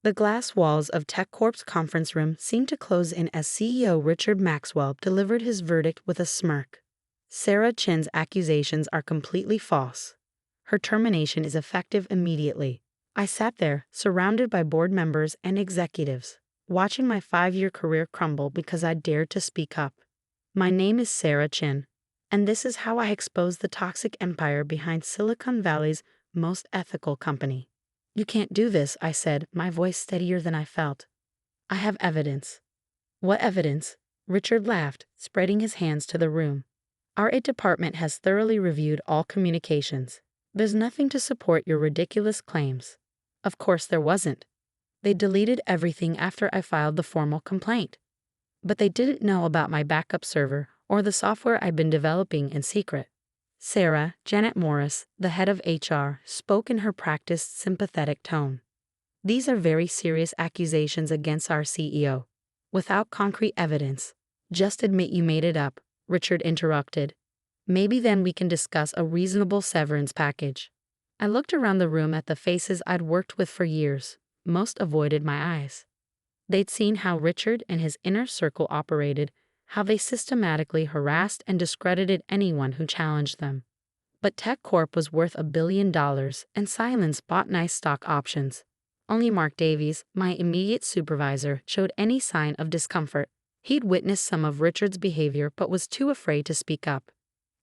The glass walls of TechCorp's conference room seemed to close in as CEO Richard Maxwell delivered his verdict with a smirk. Sarah Chen's accusations are completely false. Her termination is effective immediately. I sat there, surrounded by board members and executives, watching my 5-year career crumble because I dared to speak up. My name is Sarah Chen, and this is how I exposed the toxic empire behind Silicon Valley's most ethical company. You can't do this, I said, my voice steadier than I felt. I have evidence. What evidence? Richard laughed, spreading his hands to the room. Our IT department has thoroughly reviewed all communications. There's nothing to support your ridiculous claims. Of course there wasn't. They deleted everything after I filed the formal complaint. But they didn't know about my backup server or the software I'd been developing in secret. Sarah, Janet Morris, the head of HR, spoke in her practiced, sympathetic tone. These are very serious accusations against our CEO. Without concrete evidence. Just admit you made it up, Richard interrupted. Maybe then we can discuss a reasonable severance package. I looked around the room at the faces I'd worked with for years. Most avoided my eyes. They'd seen how Richard and his inner circle operated, how they systematically harassed and discredited anyone who challenged them. But TechCorp was worth $1 billion, and Silence bought nice stock options. Only Mark Davies, my immediate supervisor, showed any sign of discomfort. He'd witnessed some of Richard's behavior but was too afraid to speak up.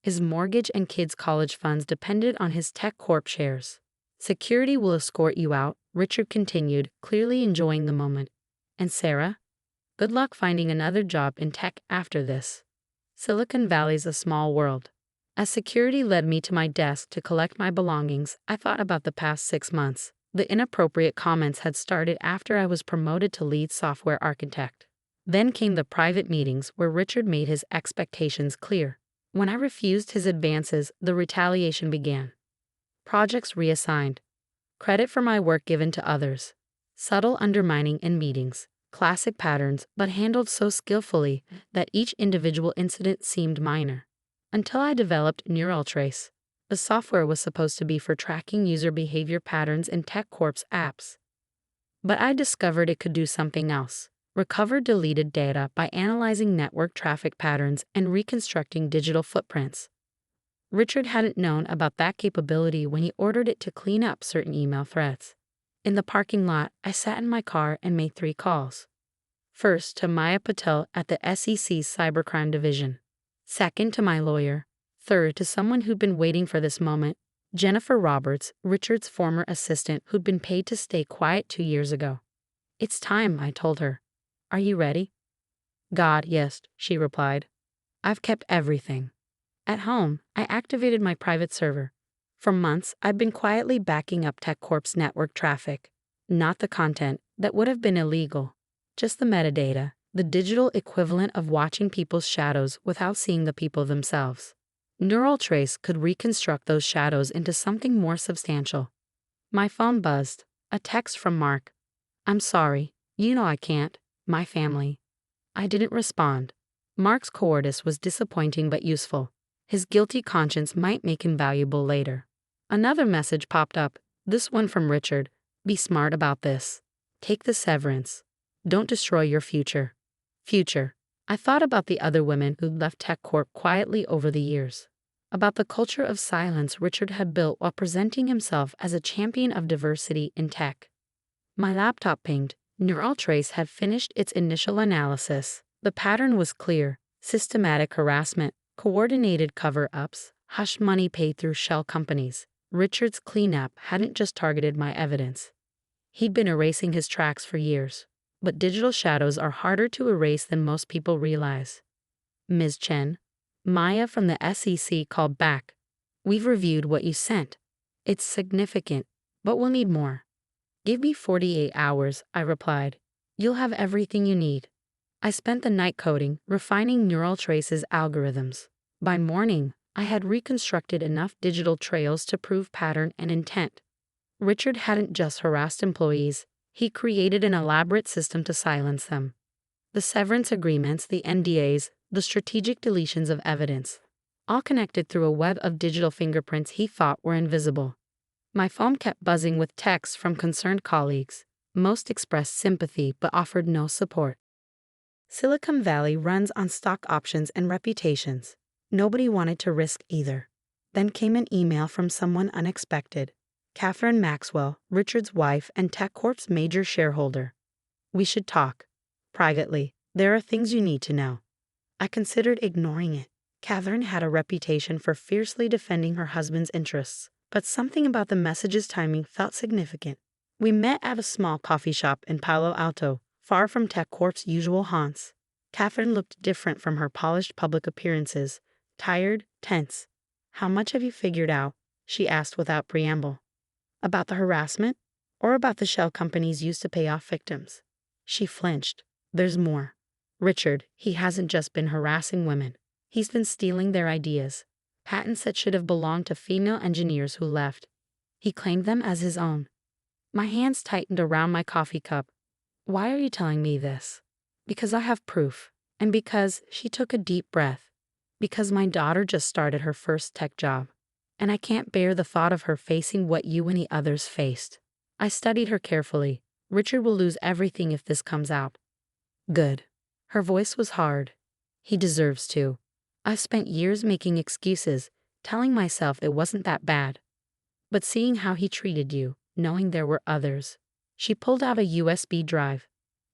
His mortgage and kids' college funds depended on his TechCorp shares. Security will escort you out, Richard continued, clearly enjoying the moment. And Sarah? Good luck finding another job in tech after this. Silicon Valley's a small world. As security led me to my desk to collect my belongings, I thought about the past 6 months. The inappropriate comments had started after I was promoted to lead software architect. Then came the private meetings where Richard made his expectations clear. When I refused his advances, the retaliation began. Projects reassigned. Credit for my work given to others. Subtle undermining in meetings. Classic patterns, but handled so skillfully that each individual incident seemed minor. Until I developed NeuralTrace. The software was supposed to be for tracking user behavior patterns in TechCorp's apps. But I discovered it could do something else. Recover deleted data by analyzing network traffic patterns and reconstructing digital footprints. Richard hadn't known about that capability when he ordered it to clean up certain email threads. In the parking lot, I sat in my car and made 3 calls. First, to Maya Patel at the SEC's Cybercrime Division. Second, to my lawyer. Third, to someone who'd been waiting for this moment, Jennifer Roberts, Richard's former assistant who'd been paid to stay quiet 2 years ago. It's time, I told her. Are you ready? God, yes, she replied. I've kept everything. At home, I activated my private server. For months, I've been quietly backing up TechCorp's network traffic. Not the content, that would have been illegal. Just the metadata, the digital equivalent of watching people's shadows without seeing the people themselves. NeuralTrace could reconstruct those shadows into something more substantial. My phone buzzed. A text from Mark. I'm sorry, you know I can't. My family. I didn't respond. Mark's cowardice was disappointing but useful. His guilty conscience might make him valuable later. Another message popped up, this one from Richard. Be smart about this. Take the severance. Don't destroy your future. Future. I thought about the other women who'd left TechCorp quietly over the years. About the culture of silence Richard had built while presenting himself as a champion of diversity in tech. My laptop pinged. NeuralTrace had finished its initial analysis. The pattern was clear. Systematic harassment, coordinated cover-ups, hush money paid through shell companies. Richard's cleanup hadn't just targeted my evidence. He'd been erasing his tracks for years. But digital shadows are harder to erase than most people realize. Ms. Chen, Maya from the SEC called back. We've reviewed what you sent. It's significant, but we'll need more. Give me 48 hours, I replied. You'll have everything you need. I spent the night coding, refining NeuralTrace's algorithms. By morning, I had reconstructed enough digital trails to prove pattern and intent. Richard hadn't just harassed employees, he created an elaborate system to silence them. The severance agreements, the NDAs, the strategic deletions of evidence, all connected through a web of digital fingerprints he thought were invisible. My phone kept buzzing with texts from concerned colleagues. Most expressed sympathy but offered no support. Silicon Valley runs on stock options and reputations. Nobody wanted to risk either. Then came an email from someone unexpected. Catherine Maxwell, Richard's wife and TechCorp's major shareholder. We should talk. Privately, there are things you need to know. I considered ignoring it. Catherine had a reputation for fiercely defending her husband's interests, but something about the message's timing felt significant. We met at a small coffee shop in Palo Alto, far from TechCorp's usual haunts. Catherine looked different from her polished public appearances, tired, tense. How much have you figured out? She asked without preamble. About the harassment? Or about the shell companies used to pay off victims? She flinched. There's more. Richard, he hasn't just been harassing women. He's been stealing their ideas. Patents that should have belonged to female engineers who left. He claimed them as his own. My hands tightened around my coffee cup. Why are you telling me this? Because I have proof. And because she took a deep breath. Because my daughter just started her first tech job. And I can't bear the thought of her facing what you and the others faced. I studied her carefully. Richard will lose everything if this comes out. Good. Her voice was hard. He deserves to. I've spent years making excuses, telling myself it wasn't that bad. But seeing how he treated you, knowing there were others. She pulled out a USB drive.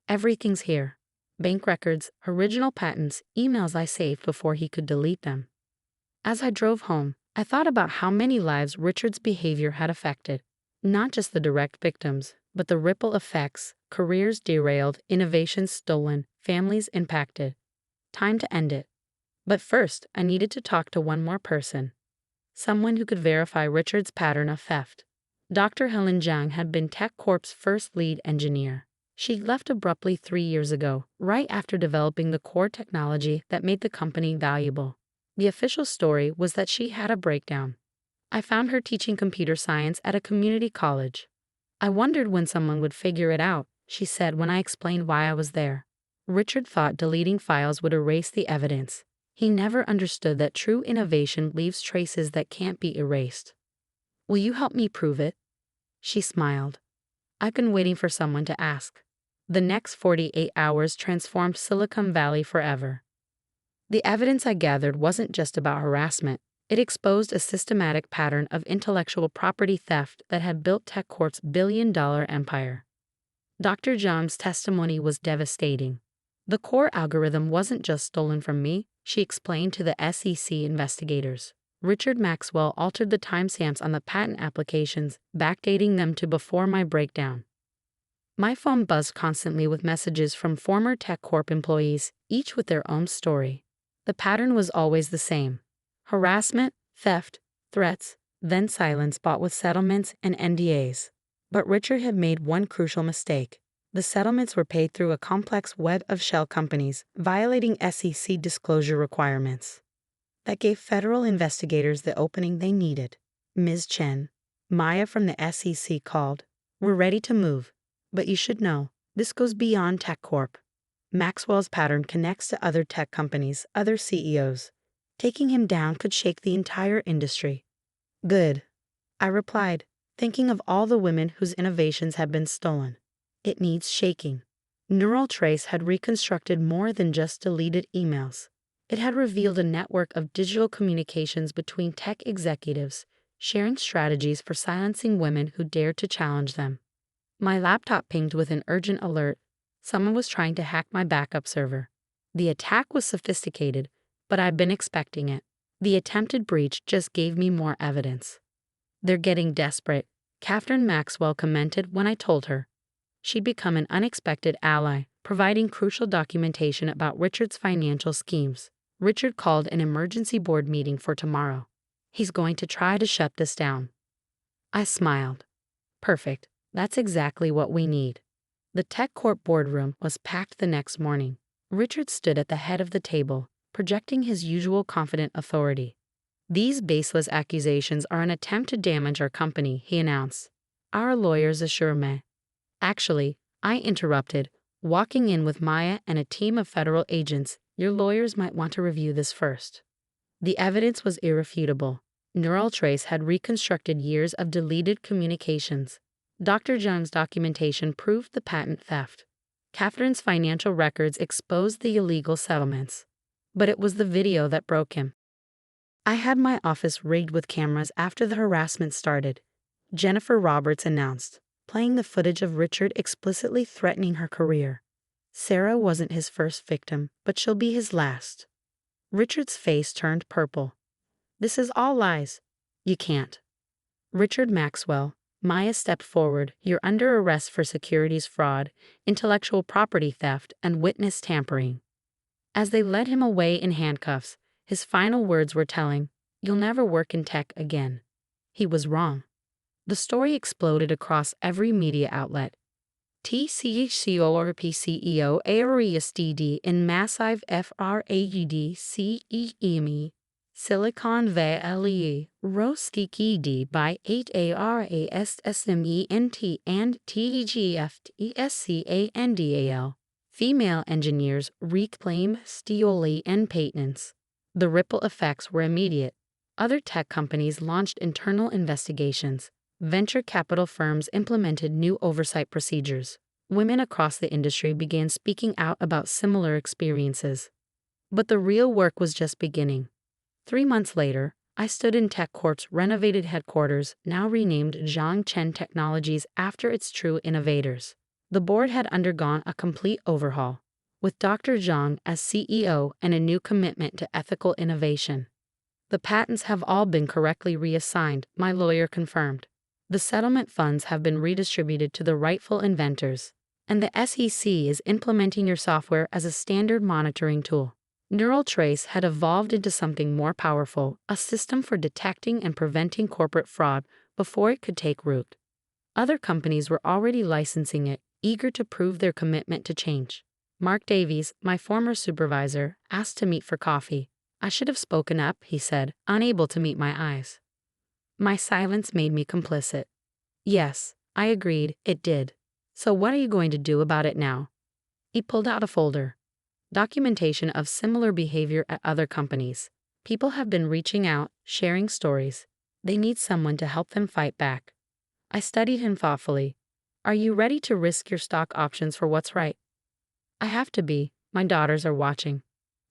Everything's here. Bank records, original patents, emails I saved before he could delete them. As I drove home, I thought about how many lives Richard's behavior had affected. Not just the direct victims, but the ripple effects, careers derailed, innovations stolen, families impacted. Time to end it. But first, I needed to talk to one more person. Someone who could verify Richard's pattern of theft. Dr. Helen Zhang had been TechCorp's first lead engineer. She left abruptly 3 years ago, right after developing the core technology that made the company valuable. The official story was that she had a breakdown. I found her teaching computer science at a community college. I wondered when someone would figure it out, she said when I explained why I was there. Richard thought deleting files would erase the evidence. He never understood that true innovation leaves traces that can't be erased. Will you help me prove it? She smiled. I've been waiting for someone to ask. The next 48 hours transformed Silicon Valley forever. The evidence I gathered wasn't just about harassment. It exposed a systematic pattern of intellectual property theft that had built TechCorp's billion-dollar empire. Dr. Zhang's testimony was devastating. The core algorithm wasn't just stolen from me, she explained to the SEC investigators. Richard Maxwell altered the timestamps on the patent applications, backdating them to before my breakdown. My phone buzzed constantly with messages from former TechCorp employees, each with their own story. The pattern was always the same. Harassment, theft, threats, then silence bought with settlements and NDAs. But Richard had made one crucial mistake. The settlements were paid through a complex web of shell companies, violating SEC disclosure requirements. That gave federal investigators the opening they needed. Ms. Chen, Maya from the SEC called. We're ready to move. But you should know, this goes beyond TechCorp. Maxwell's pattern connects to other tech companies, other CEOs. Taking him down could shake the entire industry. Good, I replied, thinking of all the women whose innovations had been stolen. It needs shaking. Neural Trace had reconstructed more than just deleted emails. It had revealed a network of digital communications between tech executives, sharing strategies for silencing women who dared to challenge them. My laptop pinged with an urgent alert. Someone was trying to hack my backup server. The attack was sophisticated, but I'd been expecting it. The attempted breach just gave me more evidence. They're getting desperate, Catherine Maxwell commented when I told her. She'd become an unexpected ally, providing crucial documentation about Richard's financial schemes. Richard called an emergency board meeting for tomorrow. He's going to try to shut this down. I smiled. Perfect. That's exactly what we need. The TechCorp boardroom was packed the next morning. Richard stood at the head of the table, projecting his usual confident authority. These baseless accusations are an attempt to damage our company, he announced. Our lawyers assure me. Actually, I interrupted, walking in with Maya and a team of federal agents. Your lawyers might want to review this first. The evidence was irrefutable. Neural Trace had reconstructed years of deleted communications. Dr. Zhang's documentation proved the patent theft. Catherine's financial records exposed the illegal settlements. But it was the video that broke him. I had my office rigged with cameras after the harassment started, Jennifer Roberts announced, playing the footage of Richard explicitly threatening her career. Sarah wasn't his first victim, but she'll be his last. Richard's face turned purple. This is all lies. You can't. Richard Maxwell, Maya stepped forward. You're under arrest for securities fraud, intellectual property theft, and witness tampering. As they led him away in handcuffs, his final words were telling, you'll never work in tech again. He was wrong. The story exploded across every media outlet. TechCorp CEO Arias in massive FRAUD CEME Silicon Valley Roskikidi by 8 ARASSMENT and TGFTSCANDAL. Female engineers reclaim steely and patents. The ripple effects were immediate. Other tech companies launched internal investigations. Venture capital firms implemented new oversight procedures. Women across the industry began speaking out about similar experiences. But the real work was just beginning. 3 months later, I stood in TechCorp's renovated headquarters, now renamed Sarah Chen Technologies after its true innovators. The board had undergone a complete overhaul, with Dr. Zhang as CEO and a new commitment to ethical innovation. The patents have all been correctly reassigned, my lawyer confirmed. The settlement funds have been redistributed to the rightful inventors, and the SEC is implementing your software as a standard monitoring tool. Neural Trace had evolved into something more powerful, a system for detecting and preventing corporate fraud before it could take root. Other companies were already licensing it, eager to prove their commitment to change. Mark Davies, my former supervisor, asked to meet for coffee. I should have spoken up, he said, unable to meet my eyes. My silence made me complicit. Yes, I agreed, it did. So what are you going to do about it now? He pulled out a folder. Documentation of similar behavior at other companies. People have been reaching out, sharing stories. They need someone to help them fight back. I studied him thoughtfully. Are you ready to risk your stock options for what's right? I have to be. My daughters are watching.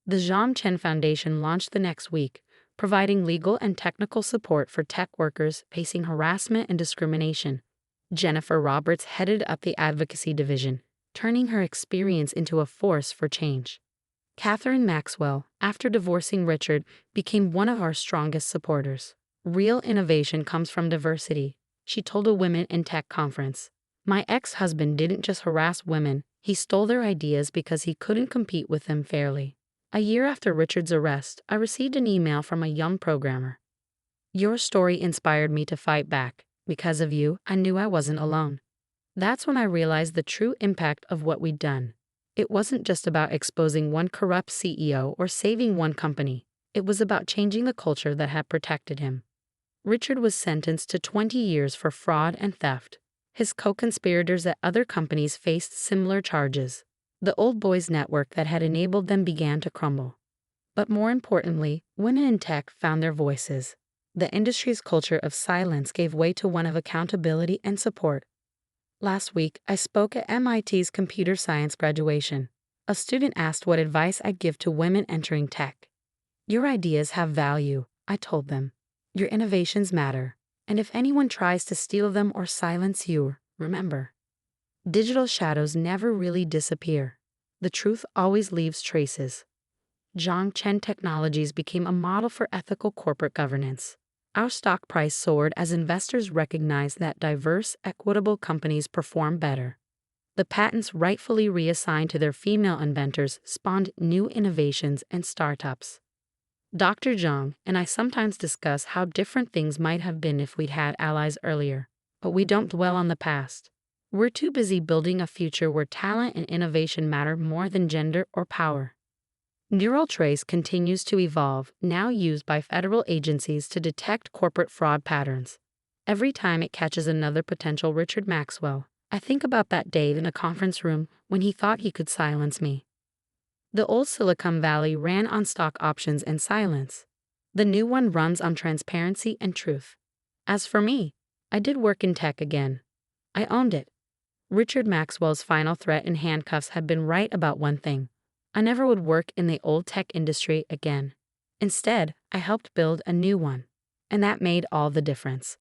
The Sarah Chen Foundation launched the next week, providing legal and technical support for tech workers facing harassment and discrimination. Jennifer Roberts headed up the advocacy division, turning her experience into a force for change. Catherine Maxwell, after divorcing Richard, became one of our strongest supporters. Real innovation comes from diversity, she told a Women in Tech conference. My ex-husband didn't just harass women, he stole their ideas because he couldn't compete with them fairly. A year after Richard's arrest, I received an email from a young programmer. Your story inspired me to fight back. Because of you, I knew I wasn't alone. That's when I realized the true impact of what we'd done. It wasn't just about exposing one corrupt CEO or saving one company. It was about changing the culture that had protected him. Richard was sentenced to 20 years for fraud and theft. His co-conspirators at other companies faced similar charges. The old boys network that had enabled them began to crumble. But more importantly, women in tech found their voices. The industry's culture of silence gave way to one of accountability and support. Last week, I spoke at MIT's computer science graduation. A student asked what advice I'd give to women entering tech. Your ideas have value, I told them. Your innovations matter. And if anyone tries to steal them or silence you, remember. Digital shadows never really disappear. The truth always leaves traces. Sarah Chen Technologies became a model for ethical corporate governance. Our stock price soared as investors recognized that diverse, equitable companies perform better. The patents rightfully reassigned to their female inventors spawned new innovations and startups. Dr. Zhang and I sometimes discuss how different things might have been if we'd had allies earlier, but we don't dwell on the past. We're too busy building a future where talent and innovation matter more than gender or power. Neural Trace continues to evolve, now used by federal agencies to detect corporate fraud patterns. Every time it catches another potential Richard Maxwell, I think about that day in a conference room when he thought he could silence me. The old Silicon Valley ran on stock options and silence. The new one runs on transparency and truth. As for me, I did work in tech again. I owned it. Richard Maxwell's final threat in handcuffs had been right about one thing. I never would work in the old tech industry again. Instead, I helped build a new one. And that made all the difference.